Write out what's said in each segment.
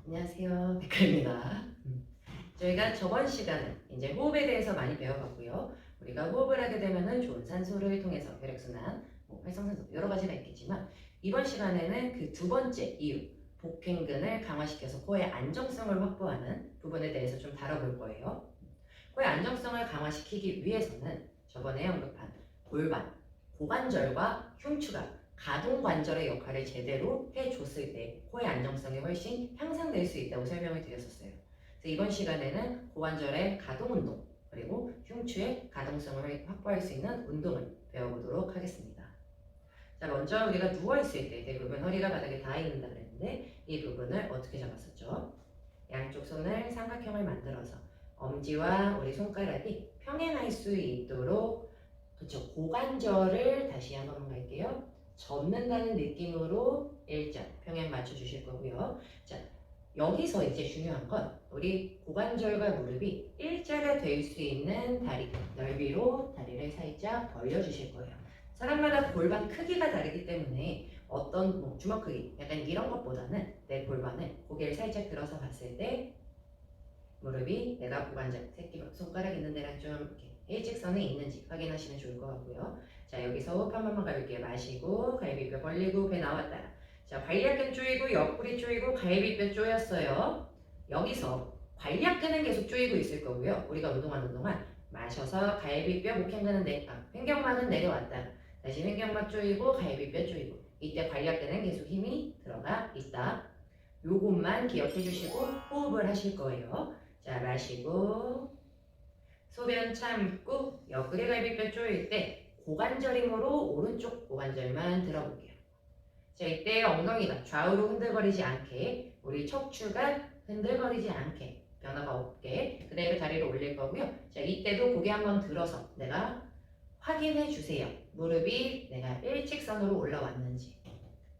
안녕하세요. 백가입니다. 저희가 저번 시간에 이제 호흡에 대해서 많이 배워봤고요. 우리가 호흡을 하게 되면은 좋은 산소를 통해서 혈액순환, 활성산소 여러 가지가 있겠지만 이번 시간에는 그 두 번째 이유, 복행근을 강화시켜서 코의 안정성을 확보하는 부분에 대해서 좀 다뤄볼 거예요. 코의 안정성을 강화시키기 위해서는 저번에 언급한 골반, 고관절과 흉추가 가동관절의 역할을 제대로 해줬을 때 코의 안정성이 훨씬 향상될 수 있다고 설명을 드렸었어요. 그래서 이번 시간에는 고관절의 가동운동 그리고 흉추의 가동성을 확보할 수 있는 운동을 배워보도록 하겠습니다. 자, 먼저 우리가 누워있을 때 대부분 허리가 바닥에 닿아 있는다 그랬는데 이 부분을 어떻게 잡았었죠? 양쪽 손을 삼각형을 만들어서 엄지와 우리 손가락이 평행할 수 있도록 그쵸, 고관절을 다시 한번 갈게요. 접는다는 느낌으로 일자 평행 맞춰주실 거고요. 자, 여기서 이제 중요한 건 우리 고관절과 무릎이 일자가 될 수 있는 다리 넓이로 다리를 살짝 벌려주실 거예요. 사람마다 골반 크기가 다르기 때문에 어떤 주먹 크기 약간 이런 것보다는 내 골반을 고개를 살짝 들어서 봤을 때 무릎이 내가 고관절 새끼 손가락 있는 데랑 좀 이렇게 일직선에 있는지 확인하시면 좋을 것 같고요. 자, 여기서 호흡 한 번만 가볍게 마시고 갈비뼈 벌리고 배 나왔다. 자, 관략근 조이고 옆구리 조이고 갈비뼈 조였어요. 여기서 관략근은 계속 조이고 있을 거고요. 우리가 운동하는 동안 마셔서 갈비뼈 목행근은 횡격막은 내려왔다. 다시 횡격막 조이고 갈비뼈 조이고 이때 관략근은 계속 힘이 들어가 있다. 요것만 기억해 주시고 호흡을 하실 거예요. 자, 마시고 소변 참고 옆구리 갈비뼈 조일 때 고관절 힘으로 오른쪽 고관절만 들어볼게요. 자, 이때 엉덩이가 좌우로 흔들거리지 않게 우리 척추가 흔들거리지 않게 변화가 없게 그대로 다리를 올릴 거고요. 자, 이때도 고개 한번 들어서 내가 확인해 주세요. 무릎이 내가 일직선으로 올라왔는지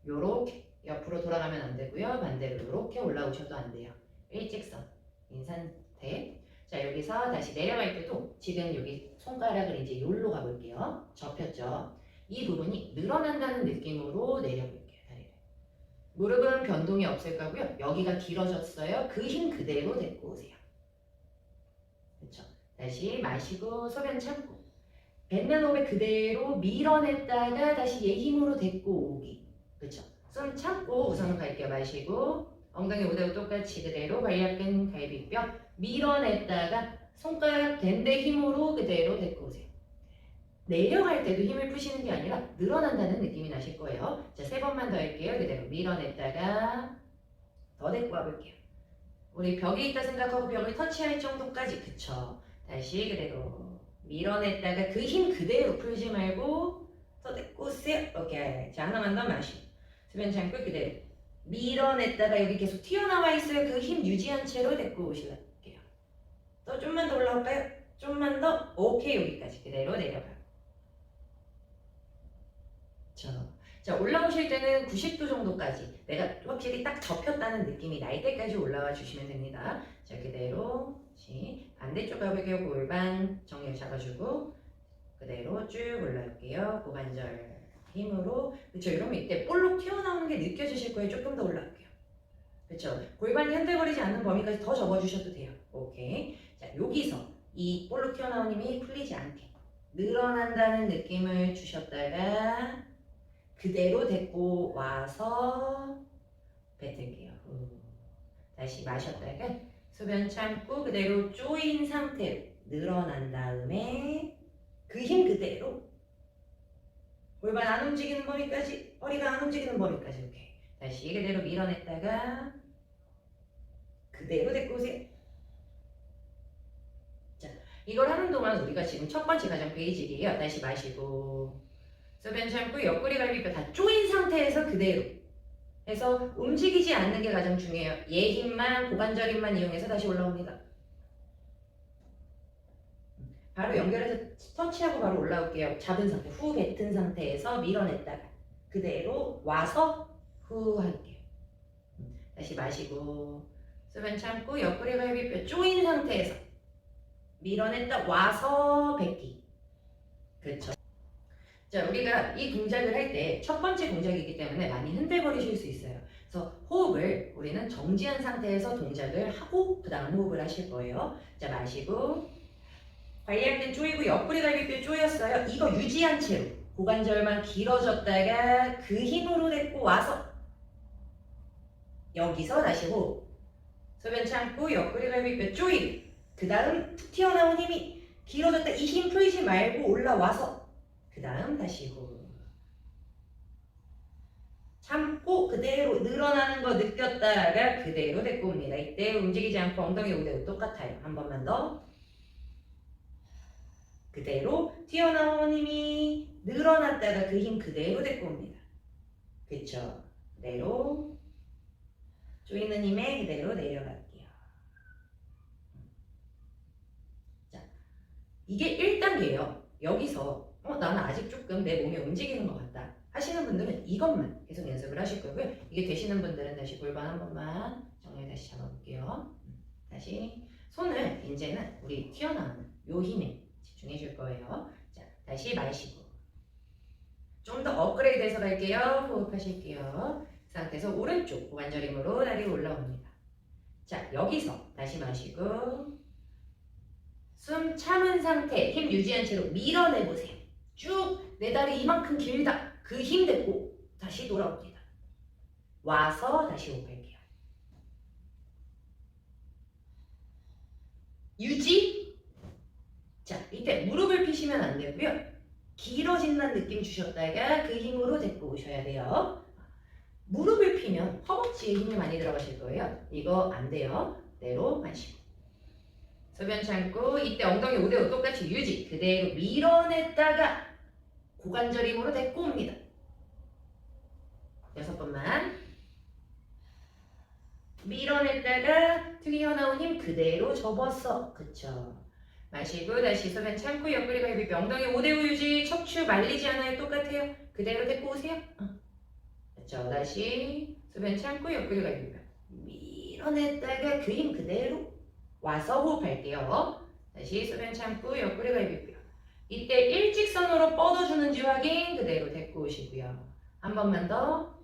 요렇게 옆으로 돌아가면 안 되고요. 반대로 이렇게 올라오셔도 안 돼요. 일직선인 상태. 자, 여기서 다시 내려갈 때도 지금 여기 손가락을 이제 여기로 가볼게요. 접혔죠? 이 부분이 늘어난다는 느낌으로 내려볼게요. 다리를. 무릎은 변동이 없을 거고요. 여기가 길어졌어요. 그 힘 그대로 데리고 오세요. 그렇죠? 다시 마시고 소변 참고 뱉는 호흡에 그대로 밀어냈다가 다시 얘 힘으로 데리고 오기. 그렇죠? 숨 참고 우선은 갈게요. 마시고 엉덩이 무대로 똑같이 그대로 관략근 갈비뼈 밀어냈다가 손가락 댄데 힘으로 그대로 데리고 오세요. 내려갈 때도 힘을 푸시는 게 아니라 늘어난다는 느낌이 나실 거예요. 자, 3번만 더 할게요. 그대로 밀어냈다가 더 데리고 와볼게요. 우리 벽이 있다 생각하고 벽을 터치할 정도까지. 그쵸? 다시 그대로 밀어냈다가 그 힘 그대로 풀지 말고 더 데리고 오세요. 오케이. 자, 하나만 더 마시고 수변 참고 그대로 밀어냈다가 여기 계속 튀어나와 있어요. 그 힘 유지한 채로 데리고 오실게요. 또 좀만 더 올라올까요? 좀만 더. 오케이. 여기까지 그대로 내려가요. 자, 올라오실 때는 90도 정도까지 내가 확실히 딱 접혔다는 느낌이 날 때까지 올라와 주시면 됩니다. 자, 그대로 반대쪽 가볼게요. 골반 정렬 잡아주고 그대로 쭉 올라올게요. 고관절 힘으로. 그쵸? 이러면 이때 볼록 튀어나오는 게 느껴지실 거예요. 조금 더 올라올게요. 그쵸? 골반이 흔들거리지 않는 범위까지 더 접어주셔도 돼요. 오케이. 자, 여기서 이 볼록 튀어나온 힘이 풀리지 않게 늘어난다는 느낌을 주셨다가 그대로 데리고 와서 뱉을게요. 다시 마셨다가 소변 참고 그대로 조인 상태로 늘어난 다음에 그 힘 그대로 골반 안 움직이는 범위까지 허리가 안 움직이는 범위까지 이렇게 다시 그대로 밀어냈다가 그대로 데리고 오세요. 자, 이걸 하는 동안 우리가 지금 첫 번째 가장 베이직이에요. 다시 마시고 소변 참고 옆구리 갈비뼈 다 조인 상태에서 그대로 해서 움직이지 않는 게 가장 중요해요. 얘 힘만 고관절 힘만 이용해서 다시 올라옵니다. 바로 연결해서 터치하고 바로 올라올게요. 잡은 상태, 후 뱉은 상태에서 밀어냈다가 그대로 와서 후 할게요. 다시 마시고 소변 참고 옆구리 갈비뼈 조인 상태에서 밀어냈다 와서 뱉기. 그렇죠. 자, 우리가 이 동작을 할 때 첫 번째 동작이기 때문에 많이 흔들거리실 수 있어요. 그래서 그래서 호흡을 우리는 정지한 상태에서 동작을 하고 그 다음 호흡을 하실 거예요. 자, 마시고 관리할 땐 조이고 옆구리 갈비뼈 조였어요. 이거 유지한 채로 고관절만 길어졌다가 그 힘으로 데리고 와서 여기서 다시 호흡. 소변 참고 옆구리 갈비뼈 조이고 그 다음 툭 튀어나온 힘이 길어졌다. 이 힘 풀지 말고 올라와서 그 다음 다시 호흡. 참고 그대로 늘어나는 거 느꼈다가 그대로 데리고 옵니다. 이때 움직이지 않고 엉덩이 우대도 똑같아요. 한 번만 더. 그대로 튀어나온 힘이 늘어났다가 그 힘 그대로 데리고 옵니다. 그쵸? 그대로 조이는 힘에 그대로 내려갈게요. 자, 이게 1단계예요. 여기서 나는 아직 조금 내 몸이 움직이는 것 같다 하시는 분들은 이것만 계속 연습을 하실 거고요. 이게 되시는 분들은 다시 골반 한 번만 정렬 다시 잡아볼게요. 다시 손을 이제는 우리 튀어나오는 요 힘에 집중해 줄 거예요. 자, 다시 마시고 좀 더 업그레이드해서 갈게요. 호흡하실게요. 그 상태에서 오른쪽 고관절 힘으로 다리 올라옵니다. 자, 여기서 다시 마시고 숨 참은 상태 힘 유지한 채로 밀어내보세요. 쭉 내 다리 이만큼 길다. 그 힘 데리고 다시 돌아옵니다. 와서 다시 호흡할게요. 유지. 자, 이때 무릎을 펴시면 안 되고요. 길어진다는 느낌 주셨다가 그 힘으로 데리고 오셔야 돼요. 무릎을 펴면 허벅지에 힘이 많이 들어가실 거예요. 이거 안 돼요. 그대로 마시고 소변 참고 이때 엉덩이 5대5 똑같이 유지. 그대로 밀어냈다가 고관절 힘으로 데리고 옵니다. 6번만 밀어냈다가 튀어나온 힘 그대로 접었어. 그쵸? 마시고 다시 소변 참고 옆구리 갈비뼈 엉덩이 5대5 유지. 척추 말리지 않아요. 똑같아요. 그대로 데리고 오세요. 그쵸? 다시 소변 참고 옆구리 갈비뼈 밀어냈다가 그 힘 그대로 와서 호흡할게요. 다시 소변 참고 옆구리 갈비뼈 이때 일직선으로 뻗어주는지 확인. 그대로 데리고 오시고요. 한 번만 더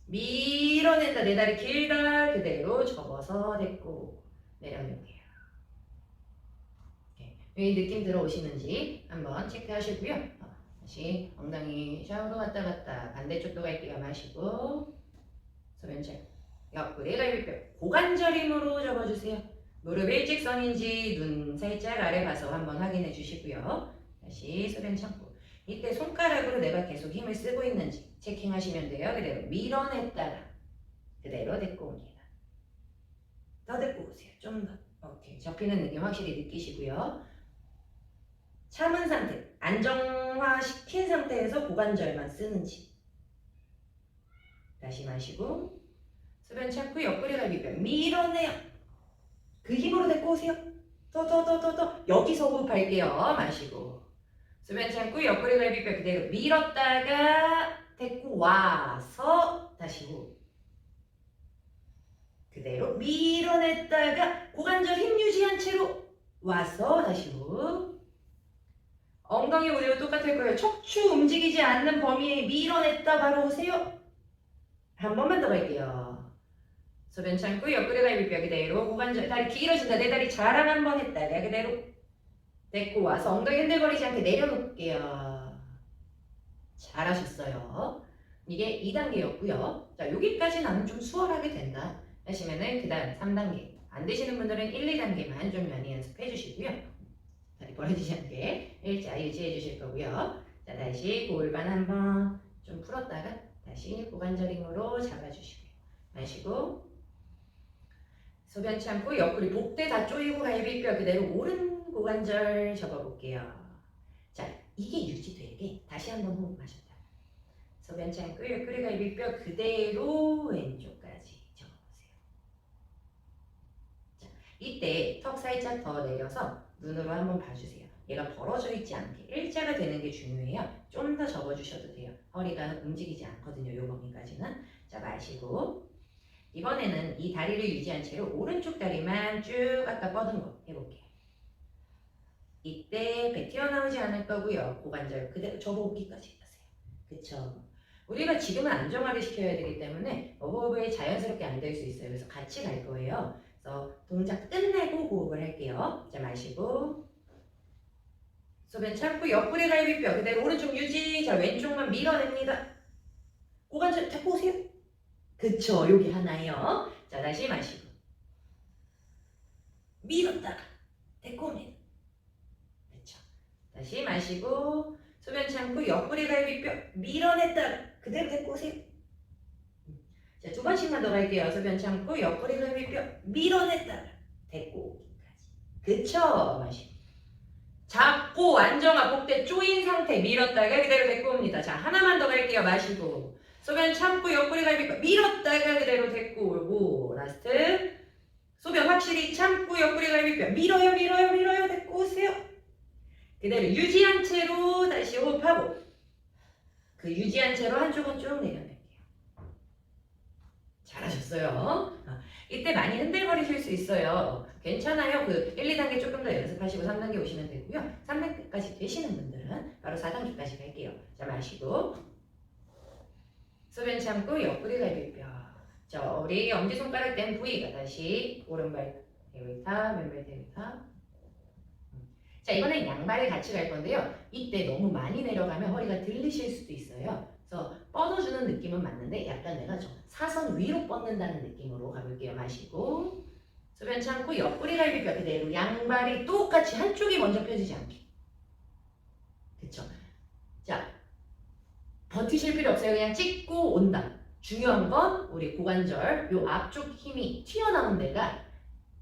밀어낸다. 내 다리 길다. 그대로 접어서 데리고 내려놓을게요. 이 느낌 들어오시는지 한번 체크하시고요. 다시 엉덩이 좌우로 왔다 갔다 반대쪽도 갈게요. 마시고 소변 참고 옆구리 갈비뼈 고관절 힘으로 접어주세요. 무릎 일직선인지 눈 살짝 아래 봐서 한번 확인해 주시고요. 다시 소변 참고 이때 손가락으로 내가 계속 힘을 쓰고 있는지 체킹하시면 돼요. 그대로 밀어냈다가 그대로 데리고 옵니다. 더 데리고 오세요. 좀 더. 오케이. 접히는 느낌 확실히 느끼시고요. 참은 상태, 안정화시킨 상태에서 고관절만 쓰는지 다시 마시고 소변 참고 옆구리 갈비뼈 밀어내요. 그 힘으로 데리고 오세요. 더. 여기서 호흡할게요. 마시고 소변 참고 옆구리 갈비뼈 그대로 밀었다가 데리고 와서 다시 호흡. 그대로 밀어냈다가 고관절 힘 유지한 채로 와서 다시 호흡. 엉덩이 오대로 똑같을 거예요. 척추 움직이지 않는 범위에 밀어냈다 바로 오세요. 한 번만 더 갈게요. 소변 참고 옆구리 갈비뼈 그대로 고관절 다리 길어진다. 내 다리 자랑 한번 했다가 그대로 데리고 와서 엉덩이 흔들거리지 않게 내려놓을게요. 잘하셨어요. 이게 2단계였고요. 자, 여기까지 나는 좀 수월하게 된다 하시면은 그 다음 3단계 안 되시는 분들은 1, 2단계만 좀 많이 연습해 주시고요. 다리 벌어지지 않게 일자 유지해 주실 거고요. 자, 다시 골반 한번 좀 풀었다가 다시 고관절 힘으로 잡아주시고요. 마시고 소변 참고 옆구리 복대 다 조이고 갈비뼈 그대로 오른 고관절 접어볼게요. 자, 이게 유지되게 다시 한번 호흡 마셨다. 소변 참고 옆구리 갈비뼈 그대로 왼쪽까지 접어보세요. 자, 이때 턱 살짝 더 내려서 눈으로 한번 봐주세요. 얘가 벌어져 있지 않게 일자가 되는 게 중요해요. 좀 더 접어주셔도 돼요. 허리가 움직이지 않거든요. 요 범위까지는. 자, 마시고 이번에는 이 다리를 유지한 채로 오른쪽 다리만 쭉 아까 뻗은 거 해볼게요. 이때 배 튀어나오지 않을 거고요. 고관절 그대로 접어오기까지 하세요. 그쵸? 우리가 지금은 안정화를 시켜야 되기 때문에 호흡이 자연스럽게 안 될 수 있어요. 그래서 같이 갈 거예요. 그래서 동작 끝내고 호흡을 할게요. 자, 마시고 소변 참고 옆구리 갈비뼈 그대로 오른쪽 유지. 자, 왼쪽만 밀어냅니다. 고관절 잡고 오세요. 그쵸, 여기 하나요. 자, 다시 마시고 밀었다가 데리고 옵니다. 그쵸. 다시 마시고 소변 참고 옆구리 갈비뼈 밀어냈다가 그대로 데리고 오세요. 자, 두 번씩만 더 갈게요. 소변 참고 옆구리 갈비뼈 밀어냈다가 데리고 오기까지. 그쵸, 마시고 잡고 안정화 복대 조인 상태 밀었다가 그대로 데리고 옵니다. 자, 하나만 더 갈게요. 마시고 소변 참고 옆구리 갈비뼈 밀었다가 그대로 데리고 오고 라스트 소변 확실히 참고 옆구리 갈비뼈 밀어요 데리고 오세요. 그대로 유지한 채로 다시 호흡하고 그 유지한 채로 한쪽은 쭉 내려낼게요. 잘하셨어요. 이때 많이 흔들거리실 수 있어요. 괜찮아요. 그 1, 2단계 조금 더 연습하시고 3단계 오시면 되고요. 3단계까지 되시는 분들은 바로 4단계까지 갈게요. 자, 마시고 소변 참고 옆구리 갈비뼈. 자, 우리 엄지손가락 된 부위가 다시 오른발 대위탑, 왼발 대위탑. 자, 이번엔 양발을 같이 갈 건데요. 이때 너무 많이 내려가면 허리가 들리실 수도 있어요. 그래서 뻗어주는 느낌은 맞는데 약간 내가 좀 사선 위로 뻗는다는 느낌으로 가볼게요. 마시고 소변 참고 옆구리 갈비뼈 그대로 양발이 똑같이 한쪽이 먼저 펴지지 않게. 그쵸? 자, 버티실 필요 없어요. 그냥 찍고 온다. 중요한 건 우리 고관절 요 앞쪽 힘이 튀어나온 데가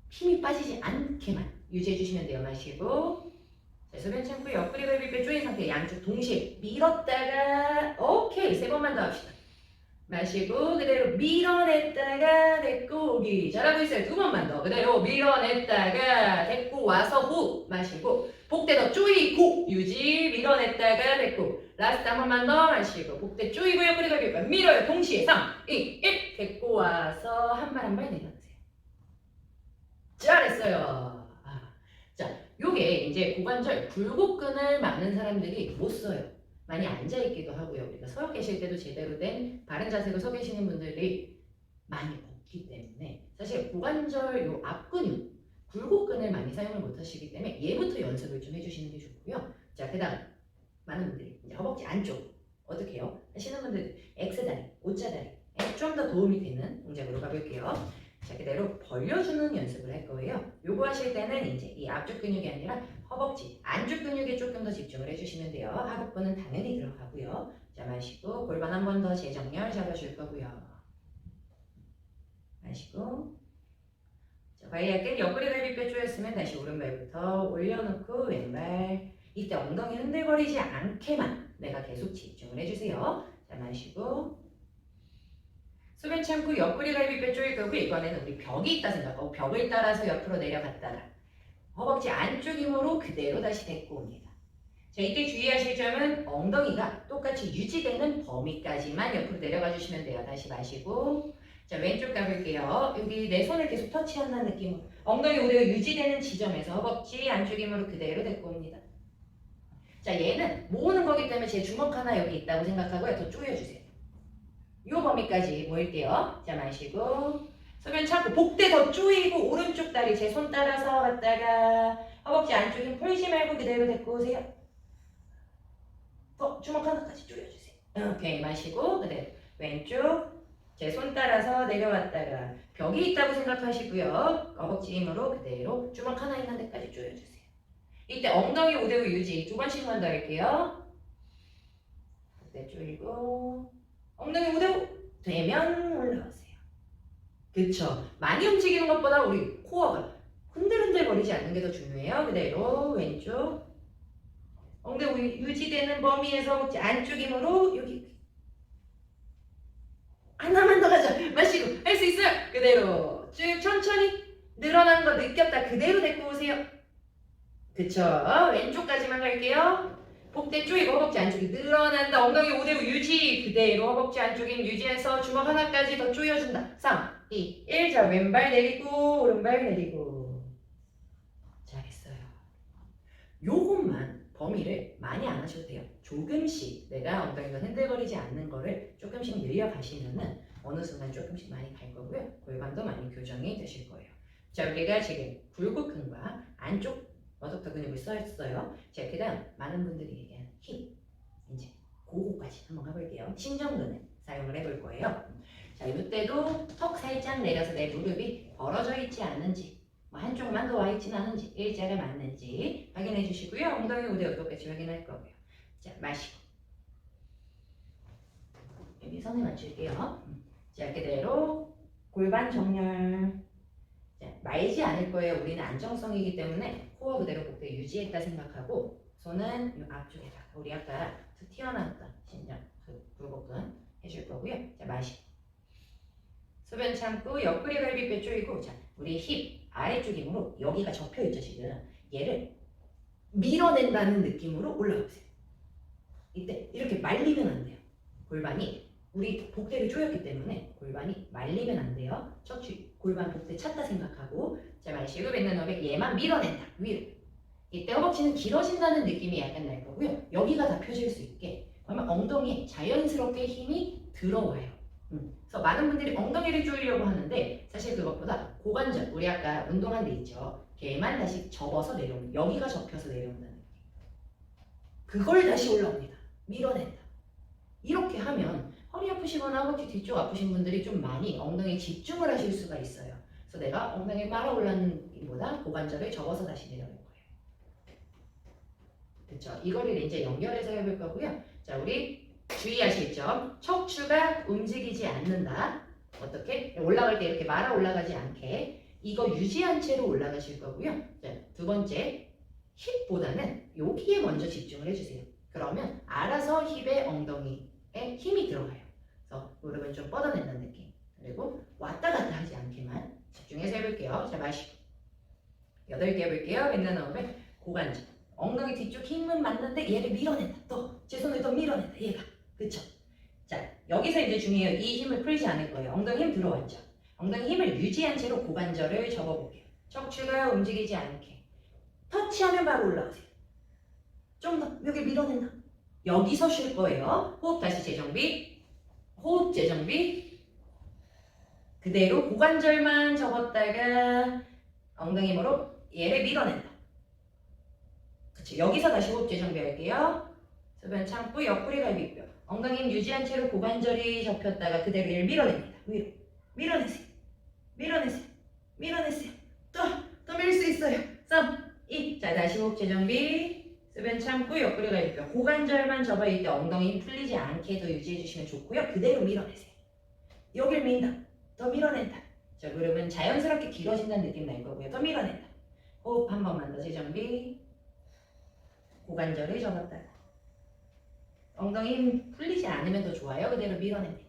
힘이 빠지지 않게만 유지해 주시면 돼요. 마시고 자, 소변 참고 옆구리 갈비뼈 조인 상태 양쪽 동시에 밀었다가 오케이 3번만 더 합시다. 마시고 그대로 밀어냈다가 데리고 오기. 잘하고 있어요. 2번만 더 그대로 밀어냈다가 데리고 와서 후 마시고 복대 더 조이고 유지 밀어냈다가 데리고 라스트 한 번만 더 마시고 복대 조이고 옆구리 갈비뼈 밀어요. 동시에 3, 2, 1 데리고 와서 한 발 한 발 내려놓으세요. 잘했어요. 자, 요게 이제 고관절 굴곡근을 많은 사람들이 못 써요. 많이 앉아있기도 하고요. 우리가 서 계실 때도 제대로 된 바른 자세로 서 계시는 분들이 많이 없기 때문에 사실 고관절 요 앞근육, 굴곡근을 많이 사용을 못 하시기 때문에 얘부터 연습을 좀 해주시는 게 좋고요. 자, 그 다음 많은 분들이 이제 허벅지 안쪽 어떻게 해요? 하시는 분들 X다리, O자다리에 좀 더 도움이 되는 동작으로 가볼게요. 자, 그대로 벌려주는 연습을 할 거예요. 요거 하실 때는 이제 이 앞쪽 근육이 아니라 허벅지, 안쪽 근육에 조금 더 집중을 해주시면 돼요. 하복부는 당연히 들어가고요. 자, 마시고 골반 한 번 더 재정렬 잡아줄 거고요. 마시고 자, 바이아길 옆구리 갈비뼈 조였으면 다시 오른발부터 올려놓고 왼발 이때 엉덩이 흔들거리지 않게만 내가 계속 집중을 해주세요. 자, 마시고 소변 참고 옆구리 갈비뼈 조일 거고 이번에는 우리 벽이 있다 생각하고 벽을 따라서 옆으로 내려갔다가 허벅지 안쪽 힘으로 그대로 다시 데리고 옵니다. 자, 이때 주의하실 점은 엉덩이가 똑같이 유지되는 범위까지만 옆으로 내려가 주시면 돼요. 다시 마시고 자, 왼쪽 가볼게요. 여기 내 손을 계속 터치한다는 느낌으로 엉덩이 우리가 유지되는 지점에서 허벅지 안쪽 힘으로 그대로 데리고 옵니다. 자, 얘는 모으는 거기 때문에 제 주먹 하나 여기 있다고 생각하고요. 더 조여주세요. 요 범위까지 모일게요. 자, 마시고 소변 참고 복대 더 조이고 오른쪽 다리 제 손 따라서 갔다가 허벅지 안쪽 힘 풀지 말고 그대로 데리고 오세요. 주먹 하나까지 조여주세요. 오케이, 마시고 그대로 왼쪽 제 손 따라서 내려왔다가 벽이 있다고 생각하시고요. 허벅지 힘으로 그대로 주먹 하나 있는 데까지 조여주세요. 이때 엉덩이 우대우 유지 2번씩만 더 할게요. 복대 조이고 엉덩이 우대우 되면 올라오세요. 그쵸? 많이 움직이는 것보다 우리 코어가 흔들흔들 거리지 않는 게 더 중요해요. 그대로 왼쪽 엉덩이 유지되는 범위에서 허벅지 안쪽 힘으로 여기 하나만 더 가자. 마시고 할 수 있어요. 그대로 쭉 천천히 늘어난 거 느꼈다. 그대로 데리고 오세요. 그쵸? 왼쪽까지만 갈게요. 복대 조이고 허벅지 안쪽이 늘어난다. 엉덩이 5대5 유지. 그대로 허벅지 안쪽인 유지해서 주먹 하나까지 더 조여준다. 3, 2, 1. 자, 왼발 내리고 오른발 내리고. 잘했어요. 요것만 범위를 많이 안 하셔도 돼요. 조금씩 내가 엉덩이가 흔들거리지 않는 거를 조금씩 늘려가시면은 어느 순간 조금씩 많이 갈 거고요. 골반도 많이 교정이 되실 거예요. 자, 우리가 지금 굴곡근과 안쪽 어덕터 근육을 써있어요. 자, 그 다음 많은 분들이 얘기하는 힙, 이제 그거까지 한번 가볼게요. 신전근을 사용을 해볼 거예요. 자, 이때도 턱 살짝 내려서 내 무릎이 벌어져 있지 않는지, 뭐 한쪽만 더 와 있지는 않은지, 일자가 맞는지 확인해 주시고요. 엉덩이 우대 똑같이 확인할 거고요. 자, 마시고 여기 선에 맞출게요. 자, 그대로 골반 정렬. 자, 말지 않을 거예요. 우리는 안정성이기 때문에 코어 그대로 꼭대 유지했다 생각하고 손은 이 앞쪽에다가 우리 아까 툭 튀어나왔던 신장 그 굴곡근 해줄 거고요. 자, 마시고 소변 참고 옆구리 갈비뼈 조이고, 자, 우리 힙 아래쪽 힘으로 여기가 접혀 있죠. 지금 얘를 밀어낸다는 느낌으로 올라가 보세요. 이때 이렇게 말리면 안 돼요. 골반이 우리 복대를 조였기 때문에 골반이 말리면 안 돼요. 척추 골반 복대 찼다 생각하고, 자, 마시고 뱉는 호흡에 얘만 밀어낸다 위로. 이때 허벅지는 길어진다는 느낌이 약간 날 거고요. 여기가 다 펴질 수 있게 그러면 엉덩이에 자연스럽게 힘이 들어와요. 그래서 많은 분들이 엉덩이를 조이려고 하는데 사실 그것보다 고관절, 우리 아까 운동한 데 있죠. 걔만 다시 접어서 내려옵니다. 여기가 접혀서 내려온다는 느낌. 그걸 다시 올라옵니다. 밀어낸다. 이렇게 하면 허리 아프시거나 허벅지 뒤쪽 아프신 분들이 좀 많이 엉덩이에 집중을 하실 수가 있어요. 그래서 내가 엉덩이 말아 올라는 것보다 고관절을 접어서 다시 내려올 거예요. 그렇죠? 이거를 이제 연결해서 해볼 거고요. 자, 우리 주의하실 점, 척추가 움직이지 않는다. 어떻게? 올라갈 때 이렇게 말아 올라가지 않게 이거 유지한 채로 올라가실 거고요. 자, 두 번째, 힙보다는 여기에 먼저 집중을 해주세요. 그러면 알아서 힙의 엉덩이에 힘이 들어가요. 그래서 무릎은 좀 뻗어낸다는 느낌. 그리고 왔다 갔다 하지 않게만 집중해서 해볼게요. 자, 마시고 8개 해볼게요. 뱉는 호흡에 고관절, 엉덩이 뒤쪽 힘은 맞는데 얘를 밀어낸다. 또 제 손을 더 밀어낸다. 얘가. 그쵸? 자, 여기서 이제 중요해요. 이 힘을 풀지 않을 거예요. 엉덩이 힘 들어왔죠? 엉덩이 힘을 유지한 채로 고관절을 접어볼게요. 척추가 움직이지 않게. 터치하면 바로 올라가세요. 좀 더 여기 밀어낸다. 여기서 쉴 거예요. 호흡 다시 재정비. 호흡 재정비. 그대로 고관절만 접었다가 엉덩이 힘으로 얘를 밀어낸다. 그쵸? 여기서 다시 호흡 재정비 할게요. 소변 참고 옆구리 갈비뼈. 엉덩이 힘 유지한 채로 고관절이 접혔다가 그대로 얘를 밀어냅니다. 위로. 밀어내세요. 밀어내세요. 밀어내세요. 또 밀 수 있어요. 3, 2. 자, 다시 호흡 재정비. 소변 참고 옆구리 갈비뼈. 고관절만 접어 있을 때 엉덩이 힘 풀리지 않게 더 유지해 주시면 좋고요. 그대로 밀어내세요. 여길 민다. 더 밀어낸다. 자, 무릎은 자연스럽게 길어진다는 느낌 날 거고요. 더 밀어낸다. 호흡 한 번만 더 재정비. 고관절을 접었다가 엉덩이 힘 풀리지 않으면 더 좋아요. 그대로 밀어냅니다.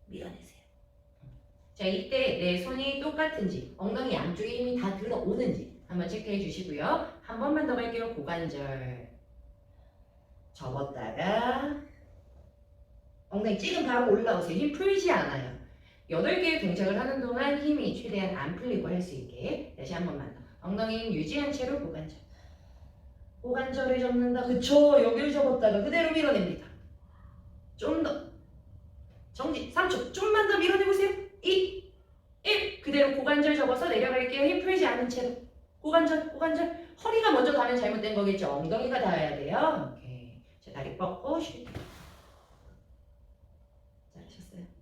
밀어내세요. 자, 이때 내 손이 똑같은지 엉덩이 양쪽에 힘이 다 들어오는지 한번 체크해 주시고요. 한 번만 더 갈게요. 고관절 접었다가 엉덩이 지금 바로 올라오세요. 힘 풀지 않아요. 8개의 동작을 하는 동안 힘이 최대한 안 풀리고 할 수 있게 다시 한 번만 더. 엉덩이 힘 유지한 채로 고관절. 고관절을 접는다. 그쵸? 여기를 접었다가 그대로 밀어냅니다. 좀 더. 정지. 3초. 좀만 더 밀어내보세요. 2, 1. 그대로 고관절 접어서 내려갈게요. 힘 풀지 않은 채로. 고관절. 허리가 먼저 가면 잘못된 거겠죠? 엉덩이가 닿아야 돼요. 오케이. 자, 다리 뻗고 쉴게요.